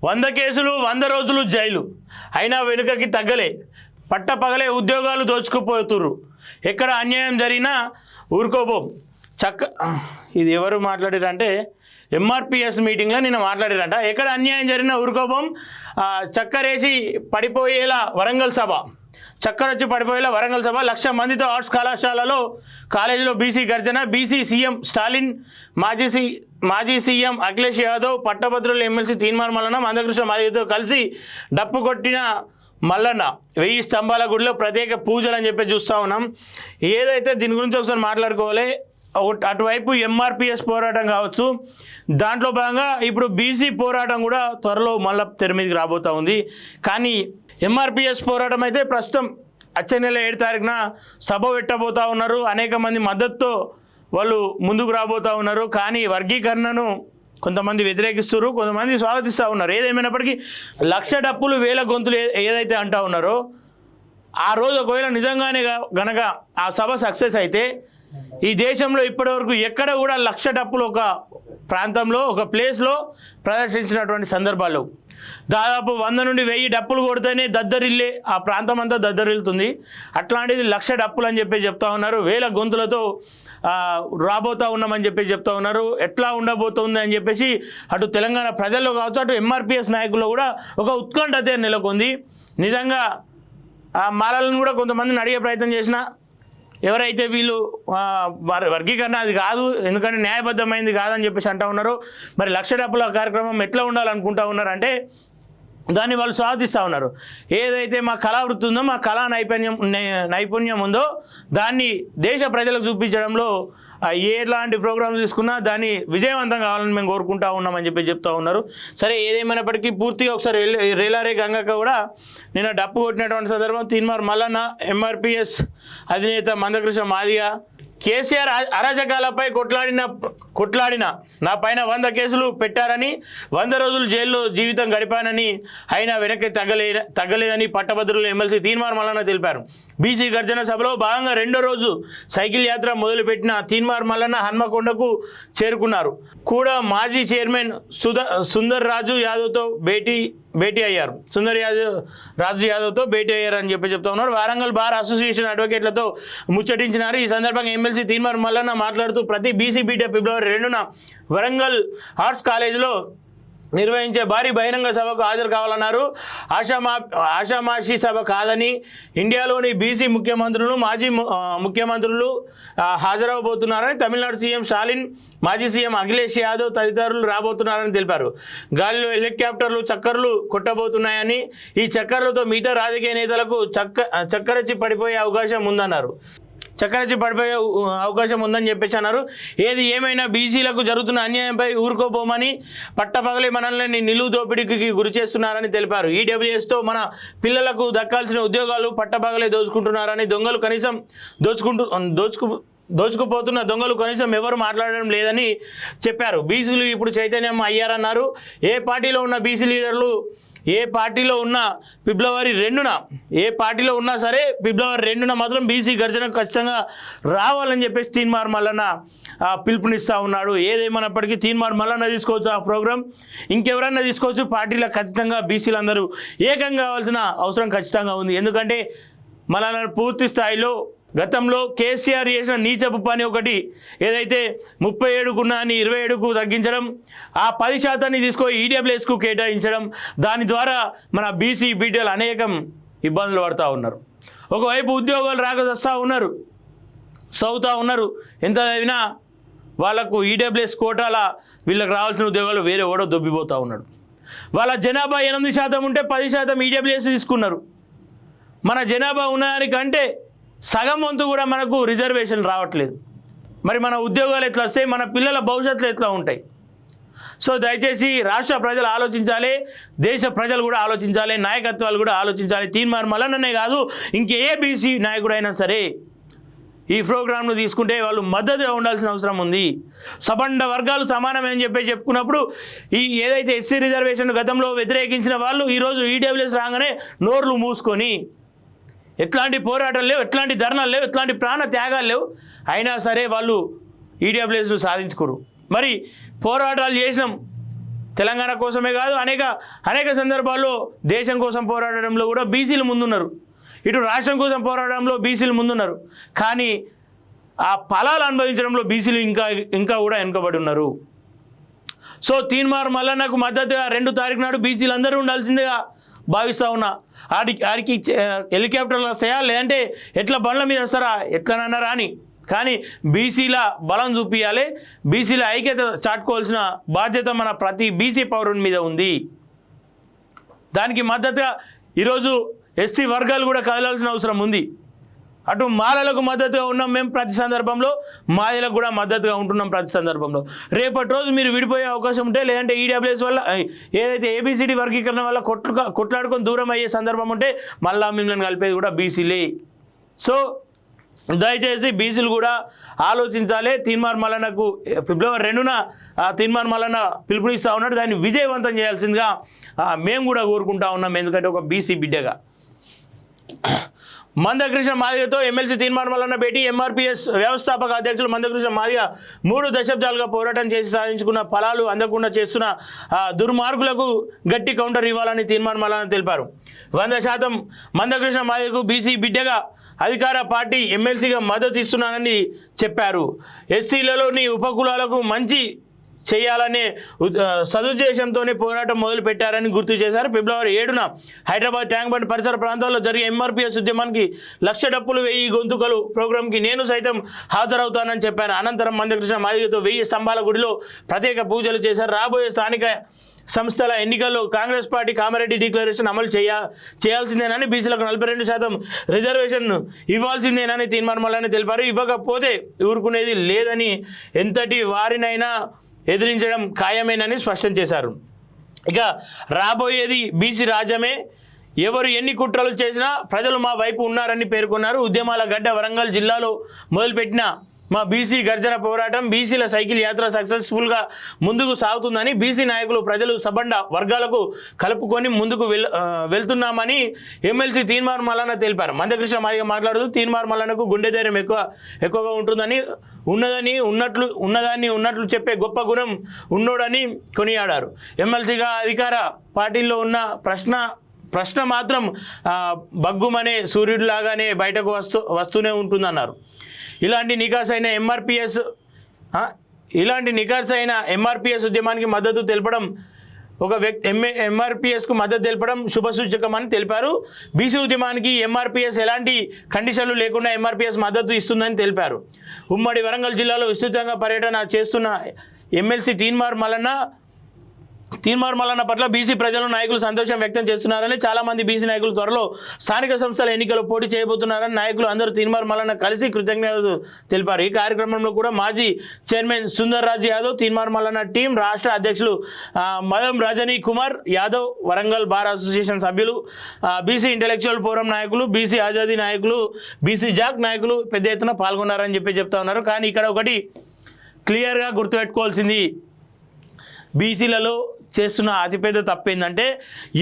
100 కేసులు 100 రోజులు జైలు అయినా వెనుకకి తగ్గలే పట్టపగలే ఉద్యోగాలు దోచుకుపోతురు ఎక్కడ అన్యాయం జరిగినా ఊరుకోబోం ఇది ఎవరు మాట్లాడారంటే ఎంఆర్పిఎస్ మీటింగ్లో నిన్న మాట్లాడారంట ఎక్కడ అన్యాయం జరిగినా ఊరుకోబోం చక్కరేసి పడిపోయేలా వరంగల్ సభ చక్కర వచ్చి పడిపోయేలా వరంగల్ సభ 1,00,000 మందితో ఆర్ట్స్ కళాశాలలో కాలేజీలో బీసీ గర్జన బీసీ సీఎం స్టాలిన్ మాజీ సీఎం అఖిలేష్ యాదవ్ పట్టభద్రుల ఎమ్మెల్సీ తీన్మార్ మల్లన్న మందకృష్ణ మాదిగతో కలిసి డప్పు కొట్టిన మల్లన్న 1000 స్తంభాల గుడిలో ప్రత్యేక పూజలు అని చెప్పి చూస్తూ ఉన్నాం. ఏదైతే దీని గురించి ఒకసారి మాట్లాడుకోవాలి. అటువైపు ఎంఆర్పిఎస్ పోరాటం కావచ్చు, దాంట్లో భాగంగా ఇప్పుడు బీసీ పోరాటం కూడా త్వరలో మళ్ళీ తెర మీదకి రాబోతూ ఉంది. కానీ ఎంఆర్పిఎస్ పోరాటం అయితే ప్రస్తుతం వచ్చే నెల 7 తారీఖున సభ పెట్టబోతూ ఉన్నారు. అనేక మంది మద్దతుతో వాళ్ళు ముందుకు రాబోతూ ఉన్నారు. కానీ వర్గీకరణను కొంతమంది వ్యతిరేకిస్తారు, కొంతమంది స్వాగతిస్తూ ఉన్నారు. ఏదేమైనప్పటికీ 1,00,000 డప్పులు 1000 గొంతులు ఏదైతే అంటూ ఉన్నారో ఆ రోజు ఒకవేళ నిజంగానే గనక ఆ సభ సక్సెస్ అయితే ఈ దేశంలో ఇప్పటివరకు ఎక్కడ కూడా 1,00,000 డప్పులు ఒక ప్రాంతంలో ఒక ప్లేస్లో ప్రదర్శించినటువంటి సందర్భాలు దాదాపు 100 నుండి 1000 డప్పులు కొడితేనే దద్దరిల్లే ఆ ప్రాంతం అంతా దద్దరిల్లుతుంది. అట్లాంటిది 1,00,000 డప్పులు అని చెప్పి చెప్తా ఉన్నారు. 1000 గొంతులతో రాబోతూ ఉన్నామని చెప్పి చెప్తా ఉన్నారు. ఎట్లా ఉండబోతుంది అని చెప్పేసి అటు తెలంగాణ ప్రజల్లో కావచ్చు, అటు ఎంఆర్పిఎస్ నాయకుల్లో కూడా ఒక ఉత్కంఠతే నెలకొంది. నిజంగా ఆ మాలలను కూడా కొంతమందిని అడిగే ప్రయత్నం చేసిన ఎవరైతే వీళ్ళు వర్గీకరణ అది కాదు, ఎందుకంటే న్యాయబద్ధమైంది కాదని చెప్పేసి అంటూ ఉన్నారు. మరి 1,00,000 డప్పుల కార్యక్రమం ఎట్లా ఉండాలనుకుంటా ఉన్నారంటే దాన్ని వాళ్ళు స్వాగతిస్తూ ఉన్నారు. ఏదైతే మా కళావృత్తి ఉందో, మా కళా నైపుణ్యం ఉందో దాన్ని దేశ ప్రజలకు చూపించడంలో ఎలాంటి ప్రోగ్రామ్స్ తీసుకున్నా దాన్ని విజయవంతం కావాలని మేము కోరుకుంటా ఉన్నామని చెప్పి చెప్తూ ఉన్నారు. సరే, ఏదేమైనప్పటికీ పూర్తిగా ఒకసారి రేలారే గంగక్క కూడా నిన్న డప్పు కొట్టినటువంటి సందర్భం తీన్మార్ మల్లన్న, ఎంఆర్పిఎస్ అధినేత మందకృష్ణ మాదిగ, కేసీఆర్ అరాచకాలపై కొట్లాడిన నా పైన 100 కేసులు పెట్టారని 100 రోజులు జైల్లో జీవితం గడిపానని అయినా వెనక్కి తగ్గలేదని పట్టభద్రుల ఎమ్మెల్సీ తీన్మార్ మల్లన్న తెలిపారు. బీసీ గర్జన సభలో భాగంగా 2వ రోజు సైకిల్ యాత్ర మొదలుపెట్టిన తీన్మార్ మల్లన్న హన్మకొండకు చేరుకున్నారు. కూడా మాజీ చైర్మన్ సుందర్ రాజు యాదవ్తో భేటీ అయ్యారు. రాజు యాదవ్తో భేటీ అయ్యారని చెప్పి చెప్తా ఉన్నారు. వరంగల్ బార్ అసోసియేషన్ అడ్వకేట్లతో ముచ్చటించినారు. ఈ సందర్భంగా ఎమ్మెల్సీ తీన్మార్ మల్లన్న మాట్లాడుతూ ప్రతి బీసీ బీటీ ఫిబ్రవరి 2న వరంగల్ ఆర్ట్స్ కాలేజీలో నిర్వహించే భారీ బహిరంగ సభకు హాజరు కావాలన్నారు. ఆషామాషి సభ కాదని, ఇండియాలోని బీసీ ముఖ్యమంత్రులు మాజీ ముఖ్యమంత్రులు హాజరవబోతున్నారని, తమిళనాడు సీఎం స్టాలిన్, మాజీ సీఎం అఖిలేష్ యాదవ్ తదితరులు రాబోతున్నారని తెలిపారు. గాలిలో హెలికాప్టర్లు చక్కర్లు కొట్టబోతున్నాయని, ఈ చక్కర్లతో మిగతా రాజకీయ నేతలకు చక్కరచి పడిపోయే అవకాశం ఉందన్నారు. ఉందని చెప్పేసి అన్నారు. ఏది ఏమైనా బీసీలకు జరుగుతున్న అన్యాయంపై ఊరుకోబోమని, పట్టపగలే మనల్ని నిలువు దోపిడీకి గురి చేస్తున్నారని తెలిపారు. ఈడబ్ల్యూఎస్తో మన పిల్లలకు దక్కాల్సిన ఉద్యోగాలు పట్టపగలే దోచుకుంటున్నారని, దొంగలు కనీసం దోచుకుపోతున్న దొంగలు కనీసం ఎవరు మాట్లాడడం లేదని చెప్పారు. బీసీలు ఇప్పుడు చైతన్యం అయ్యారన్నారు. ఏ పార్టీలో ఉన్న బీసీ లీడర్లు ఏ పార్టీలో ఉన్నా ఫిబ్రవరి 2న ఫిబ్రవరి 2న మాత్రం బీసీ గర్జనకు ఖచ్చితంగా రావాలని చెప్పేసి తీన్మార్ మల్లన్న పిలుపునిస్తూ ఉన్నాడు. ఏదేమన్నప్పటికీ తీన్మార్ మల్లన్న తీసుకోవచ్చు ఆ ప్రోగ్రాం, ఇంకెవరన్నా తీసుకోవచ్చు. పార్టీలకు ఖచ్చితంగా బీసీలందరూ ఏకం కావాల్సిన అవసరం ఖచ్చితంగా ఉంది. ఎందుకంటే మల్లన్న పూర్తి స్థాయిలో గతంలో కేసీఆర్ చేసిన నీచపు పని ఒకటి ఏదైతే 37కున్నాన్ని 27కు తగ్గించడం, ఆ 10% తీసుకొని ఈడబ్ల్యూఎస్కు కేటాయించడం, దాని ద్వారా మన బీసీ బీటీలు అనేకం ఇబ్బందులు పడుతూ ఉన్నారు. ఒకవైపు ఉద్యోగాలు రాక చదువుతూ ఉన్నారు. ఎంత చదివినా వాళ్ళకు ఈడబ్ల్యూఎస్ కోటాల వీళ్ళకి రావాల్సిన ఉద్యోగాలు వేరే ఓడో దొబ్బిపోతూ ఉన్నాడు. వాళ్ళ జనాభా 8% ఉంటే 10% ఈడబ్ల్యూఎస్ తీసుకున్నారు. మన జనాభా ఉన్నదానికంటే సగం వంతు కూడా మనకు రిజర్వేషన్ రావట్లేదు. మరి మన ఉద్యోగాలు ఎట్లా వస్తాయి, మన పిల్లల భవిష్యత్తులు ఎట్లా ఉంటాయి? సో దయచేసి రాష్ట్ర ప్రజలు ఆలోచించాలి, దేశ ప్రజలు కూడా ఆలోచించాలి, నాయకత్వాలు కూడా ఆలోచించాలి. తీన్మార్ మల్లన్ననే కాదు, ఇంకే బీసీ నాయకుడైనా సరే ఈ ప్రోగ్రామ్ను తీసుకుంటే వాళ్ళు మద్దతుగా ఉండాల్సిన అవసరం ఉంది. సబండ వర్గాలు సమానమని చెప్పుకున్నప్పుడు ఈ ఏదైతే ఎస్సీ రిజర్వేషన్ గతంలో వ్యతిరేకించిన వాళ్ళు ఈరోజు ఈడబ్ల్యూఎస్ రాగానే నోర్లు మూసుకొని ఎట్లాంటి పోరాటాలు లేవు, ఎట్లాంటి ధర్నాలు లేవు, ఎట్లాంటి ప్రాణ త్యాగాలు లేవు, అయినా సరే వాళ్ళు ఈడబ్ల్యూఎస్ను సాధించుకోరు. మరి పోరాటాలు చేసినాం, తెలంగాణ కోసమే కాదు అనేక సందర్భాల్లో దేశం కోసం పోరాడడంలో కూడా బీసీలు ముందున్నారు. ఇటు రాష్ట్రం కోసం పోరాడడంలో బీసీలు ముందున్నారు. కానీ ఆ ఫలాలు అనుభవించడంలో బీసీలు ఇంకా కూడా వెనుకబడి ఉన్నారు. సో తీన్మార్ మల్లన్నకు మద్దతుగా 2 తారీఖు నాడు బీసీలు అందరూ ఉండాల్సిందిగా భావిస్తూ ఉన్నా. ఆడికి హెలికాప్టర్లు వస్తాయా, లేదంటే ఎట్లా బండ్ల మీద వస్తారా, ఎట్లనన్నారా అని. కానీ బీసీల బలం చూపించాలి, బీసీల ఐక్యత చాటుకోవాల్సిన బాధ్యత మన ప్రతి బీసీ పౌరుని మీద ఉంది. దానికి మద్దతుగా ఈరోజు ఎస్సీ వర్గాలు కూడా కదలాల్సిన అవసరం ఉంది. అటు మాలలకు మద్దతుగా ఉన్నాం మేము ప్రతి సందర్భంలో, మాదిలకు కూడా మద్దతుగా ఉంటున్నాం ప్రతి సందర్భంలో. రేపటి రోజు మీరు విడిపోయే అవకాశం ఉంటే, లేదంటే ఈడబ్ల్యూఎస్ వల్ల ఏదైతే ఏబిసిడి వర్గీకరణ వల్ల కొట్లాడుకొని దూరం అయ్యే సందర్భం ఉంటే మళ్ళా మిమ్మల్ని కలిపేది కూడా బీసీలే. సో దయచేసి బీసీలు కూడా ఆలోచించాలి. తీన్మార్ మల్లన్నకు ఫిబ్రవరి 2న తీన్మార్ మల్లన్న పిలుపునిస్తూ ఉన్నాడు. దాన్ని విజయవంతం చేయాల్సిందిగా మేము కూడా కోరుకుంటా ఉన్నాం. ఎందుకంటే ఒక బీసీ బిడ్డగా. మందకృష్ణ మాదిగతో ఎమ్మెల్సీ తీన్మార్ మల్లన్న భేటీ. ఎంఆర్పీఎస్ వ్యవస్థాపక అధ్యక్షులు మందకృష్ణ మాదిగ 3 దశాబ్దాలుగా పోరాటం చేసి సాధించుకున్న ఫలాలు అందకుండా చేస్తున్న దుర్మార్గులకు గట్టి కౌంటర్ ఇవ్వాలని తీన్మార్ మల్లన్న తెలిపారు. 100% మందకృష్ణ మాదిగకు బీసీ బిడ్డగా అధికార పార్టీ ఎమ్మెల్సీగా మద్దతు ఇస్తున్నానని చెప్పారు. ఎస్సీలలోని ఉపకులాలకు మంచి చేయాలనే సదుద్దేశంతోనే పోరాటం మొదలుపెట్టారని గుర్తు చేశారు. ఫిబ్రవరి 7న హైదరాబాద్ ట్యాంక్ బండ్ పరిసర ప్రాంతాల్లో జరిగే ఎంఆర్పీఎస్ ఉద్యమానికి 1,00,000 డప్పులు 1000 గొంతుకలు ప్రోగ్రాంకి నేను సైతం హాజరవుతానని చెప్పాను. అనంతరం మందకృష్ణ మాదిగతో 1000 స్తంభాల గుడిలో ప్రత్యేక పూజలు చేశారు. రాబోయే స్థానిక సంస్థల ఎన్నికల్లో కాంగ్రెస్ పార్టీ కామారెడ్డి డిక్లరేషన్ అమలు చేయాల్సిందేనని, బీసీలకు 42% రిజర్వేషన్ ఇవ్వాల్సిందేనని తీన్మార్ మల్లన్న తెలిపారు. ఇవ్వకపోతే ఊరుకునేది లేదని, ఎంతటి వారినైనా ఎదిరించడం ఖాయమేనని స్పష్టం చేశారు. ఇక రాబోయేది బీసీ రాజ్యమే, ఎవరు ఎన్ని కుట్రలు చేసినా ప్రజలు మా వైపు ఉన్నారని పేర్కొన్నారు. ఉద్యమాల గడ్డ వరంగల్ జిల్లాలో మొదలుపెట్టిన మా బీసీ గర్జన పోరాటం, బీసీల సైకిల్ యాత్ర సక్సెస్ఫుల్గా ముందుకు సాగుతుందని, బీసీ నాయకులు ప్రజలు సబండ వర్గాలకు కలుపుకొని ముందుకు వెళ్తున్నామని ఎమ్మెల్సీ తీన్మార్ మల్లన్న తెలిపారు. మందకృష్ణ మాదిగ మాట్లాడుతూ తీన్మార్ మల్లన్నకు గుండె ధైర్యం ఎక్కువగా ఉంటుందని, ఉన్నదాన్ని ఉన్నట్లు చెప్పే గొప్ప గుణం ఉన్నోడని కొనియాడారు. ఎమ్మెల్సీగా అధికార పార్టీల్లో ఉన్న ప్రశ్న మాత్రం బగ్గుమనే సూర్యుడిలాగానే బయటకు వస్తూనే ఉంటుందన్నారు. ఇలాంటి నికాసైన ఎంఆర్పీఎస్ ఉద్యమానికి మద్దతు తెలపడం ఒక వ్యక్తి ఎంఆర్పీఎస్కు మద్దతు తెలపడం శుభసూచకమని తెలిపారు. బీసీ ఉద్యమానికి ఎంఆర్పీఎస్ ఎలాంటి కండిషన్లు లేకుండా ఎంఆర్పీఎస్ మద్దతు ఇస్తుందని తెలిపారు. ఉమ్మడి వరంగల్ జిల్లాలో విస్తృతంగా పర్యటన చేస్తున్న ఎమ్మెల్సీ తీన్మార్ మల్లన్న పట్ల బీసీ ప్రజలు నాయకులు సంతోషం వ్యక్తం చేస్తున్నారని, చాలామంది బీసీ నాయకులు త్వరలో స్థానిక సంస్థల ఎన్నికల్లో పోటీ చేయబోతున్నారని నాయకులు అందరూ తీన్మార్ మల్లన్న కలిసి కృతజ్ఞతలు తెలిపారు. ఈ కార్యక్రమంలో కూడా మాజీ చైర్మన్ సుందర్ రాజ్ యాదవ్, తీన్మార్ మల్లన్న టీం రాష్ట్ర అధ్యక్షులు మదం రజనీ కుమార్ యాదవ్, వరంగల్ బార్ అసోసియేషన్ సభ్యులు, బీసీ ఇంటెలెక్చువల్ ఫోరం నాయకులు, బీసీ ఆజాదీ నాయకులు, బీసీ జాక్ నాయకులు పెద్ద ఎత్తున పాల్గొన్నారని చెప్తా ఉన్నారు. కానీ ఇక్కడ ఒకటి క్లియర్గా గుర్తుపెట్టుకోవాల్సింది, బీసీలలో చేస్తున్న అతిపెద్ద తప్పు ఏంటంటే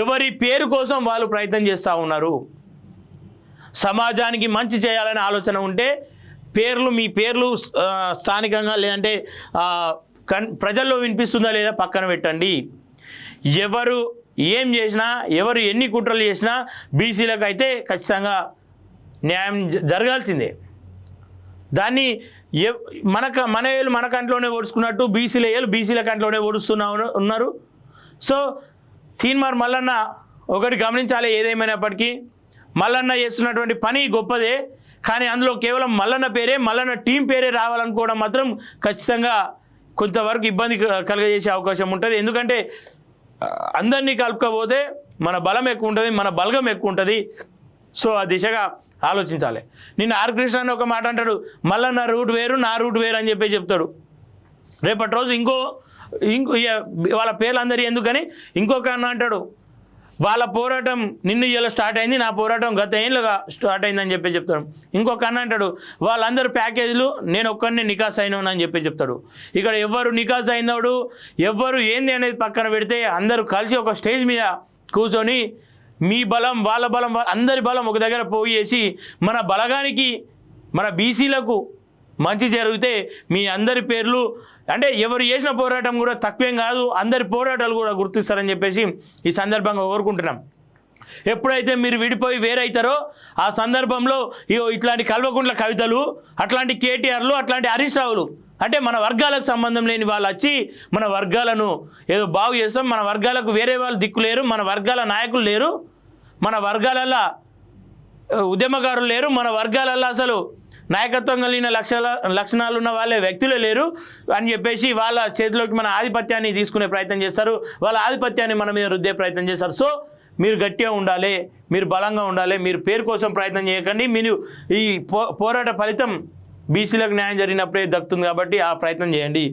ఎవరి పేరు కోసం వాళ్ళు ప్రయత్నం చేస్తూ ఉన్నారు. సమాజానికి మంచి చేయాలనే ఆలోచన ఉంటే మీ పేర్లు స్థానికంగా లేదంటే ప్రజల్లో వినిపిస్తుందా లేదా పక్కన పెట్టండి. ఎవరు ఏం చేసినా, ఎవరు ఎన్ని కుట్రలు చేసినా బీసీలకు అయితే ఖచ్చితంగా న్యాయం జరగాల్సిందే. దాన్ని మన ఏళ్ళు మన కంట్లోనే ఓడుచుకున్నట్టు బీసీల కంట్లోనే ఓడుస్తున్నా ఉన్నారు. సో తీన్మార్ మల్లన్న ఒకటి గమనించాలి, ఏదేమైనప్పటికీ మల్లన్న చేస్తున్నటువంటి పని గొప్పదే. కానీ అందులో కేవలం మల్లన్న పేరే, మల్లన్న టీం పేరే రావాలనుకోవడం మాత్రం ఖచ్చితంగా కొంతవరకు ఇబ్బంది కలుగజేసే అవకాశం ఉంటుంది. ఎందుకంటే అందరినీ కలుపుకపోతే మన బలం ఎక్కువ ఉంటుంది, మన బలగం ఎక్కువ ఉంటుంది. సో ఆ దిశగా ఆలోచించాలి. నిన్న ఆర్ కృష్ణ అని ఒక మాట అంటాడు, మల్లన్న రూట్ వేరు నా రూట్ వేరు అని చెప్తాడు. రేపటి రోజు ఇంకో వాళ్ళ పేర్లు అందరి ఎందుకని ఇంకొక అన్న అంటాడు, వాళ్ళ పోరాటం ఇలా స్టార్ట్ అయింది, నా పోరాటం గత ఏళ్ళుగా స్టార్ట్ అయిందని చెప్తాడు. ఇంకొక అన్న అంటాడు, వాళ్ళందరూ ప్యాకేజీలు, నేను ఒక్కరిని నికాస్ అయినాను అని చెప్తాడు. ఇక్కడ ఎవరు నికాస్ అయినోడు ఎవరు ఏంది అనేది పక్కన పెడితే అందరూ కలిసి ఒక స్టేజ్ మీద కూర్చొని మీ బలం వాళ్ళ బలం అందరి బలం ఒక దగ్గర పోయేసి మన బలగానికి, మన బీసీలకు మంచి జరిగితే మీ అందరి పేర్లు అంటే ఎవరు చేసిన పోరాటం కూడా తక్కువేం కాదు, అందరి పోరాటాలు కూడా గుర్తిస్తారని చెప్పేసి ఈ సందర్భంగా కోరుకుంటున్నాం. ఎప్పుడైతే మీరు విడిపోయి వేరైతారో ఆ సందర్భంలో ఇట్లాంటి కల్వకుంట్ల కవితలు, అట్లాంటి కేటీఆర్లు, అట్లాంటి హరీష్ రావులు అంటే మన వర్గాలకు సంబంధం లేని వాళ్ళు వచ్చి మన వర్గాలను ఏదో బాగు చేస్తాం, మన వర్గాలకు వేరే వాళ్ళు దిక్కు లేరు, మన వర్గాల నాయకులు లేరు, మన వర్గాలల్లో ఉద్యమకారులు లేరు, మన వర్గాలల్లో అసలు నాయకత్వం కలిగిన లక్షణాలు ఉన్న వాళ్ళే వ్యక్తులే లేరు అని చెప్పేసి వాళ్ళ చేతిలోకి మన ఆధిపత్యాన్ని తీసుకునే ప్రయత్నం చేస్తారు, వాళ్ళ ఆధిపత్యాన్ని మన మీద రుద్దే ప్రయత్నం చేస్తారు. సో మీరు గట్టిగా ఉండాలి, మీరు బలంగా ఉండాలి, మీరు పేరు కోసం ప్రయత్నం చేయకండి. మీరు ఈ పోరాట ఫలితం బీసీలకు న్యాయం జరిగినప్పుడే దక్కుతుంది కాబట్టి ఆ ప్రయత్నం చేయండి.